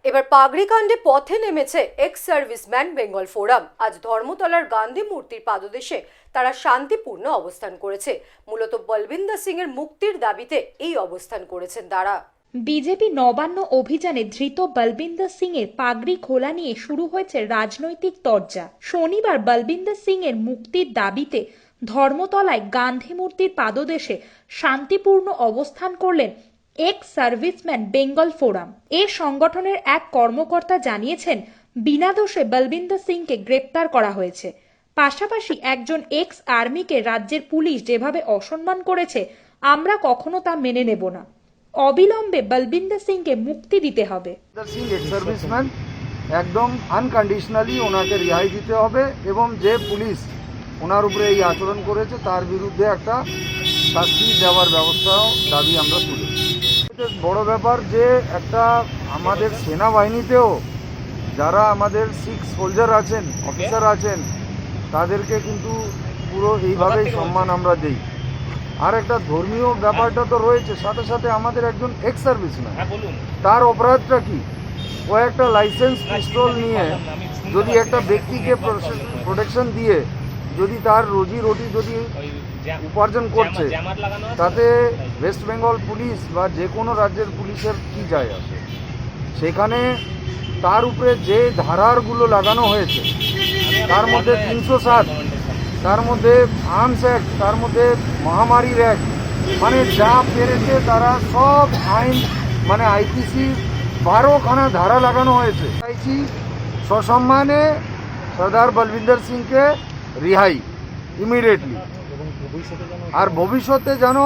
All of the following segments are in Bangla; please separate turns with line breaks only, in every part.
এবার পাগড়ি কাণ্ডে পথে নেমেছে এক্স সার্ভিসম্যান বেঙ্গল ফোরাম। আজ ধর্মতলার গান্ধী মূর্তির পাদদেশে তারা শান্তিপূর্ণ অবস্থান করেছে। মূলত বলবিন্দর সিং এর মুক্তির দাবিতে এই অবস্থান করেছেন তারা।
বিজেপি নবান্ন অভিযানে ধৃত বলবিন্দর সিং এর পাগড়ি খোলা নিয়ে শুরু হয়েছে রাজনৈতিক তরজা। শনিবার বলবিন্দর সিং এর মুক্তির দাবিতে ধর্মতলায় গান্ধী মূর্তির পাদদেশে শান্তিপূর্ণ অবস্থান করলেন এক্স সার্ভিসম্যান বেঙ্গল ফোরাম। এ সংগঠনের এক কর্মকর্তা জানিয়েছেন, বিনা দোষে বলবিন্দর সিংকে গ্রেপ্তার করা হয়েছে। পাশাপাশি একজন এক্স আর্মিকে রাজ্যের পুলিশ যেভাবে অসম্মান করেছে, আমরা কখনো তা মেনে নেব না। অবিলম্বে বলবিন্দর সিংকে মুক্তি দিতে হবে।
সিং এক্স সার্ভিসম্যান, একদম আনকন্ডিশনালি ওনাকে রেহাই দিতে হবে এবং যে পুলিশ ওনার উপরে এই আচরণ করেছে তার বিরুদ্ধে একটা শাস্তি দেওয়ার ব্যবস্থাও দাবি আমরা তুলেছি। বড় ব্যাপার যে একটা আমাদের সেনাবাহিনীতেও যারা আমাদের শিখ সোলজার আছেন, অফিসার আছেন, তাদেরকে কিন্তু পুরো এইভাবেই সম্মান আমরা দিই। আর একটা ধর্মীয় ব্যাপারটা তো রয়েছে, সাথে সাথে আমাদের একজন এক্স সার্ভিসম্যান, তার অপরাধটা কি? ও একটা লাইসেন্স পিস্তল নিয়ে যদি একটা ব্যক্তিকে প্রোটেকশন দিয়ে যদি তার রুজি রুটি যদি উপার্জন করছে, তাতে ওয়েস্ট বেঙ্গল পুলিশ বা যে কোনো রাজ্যের পুলিশের কি যায় আসে? সেখানে তার উপরে যে ধারারগুলো লাগানো হয়েছে, তার মধ্যে 307, তার মধ্যে আর্মস অ্যাক্ট, তার মধ্যে মহামারীর অ্যাক্ট, মানে যা পেরেছে তারা সব আইন, মানে আইপিসি 12খানা ধারা লাগানো হয়েছে। চাইছি সসম্মানে সর্দার বলবিন্দর সিংকে রিহাই ইমিডিয়েটলি, আর ভবিষ্যতে যেন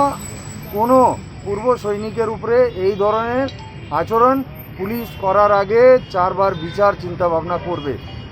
কোনো পূর্ব সৈনিকের উপরে এই ধরনের আচরণ পুলিশ করার আগে 4বার বিচার চিন্তা ভাবনা করবে।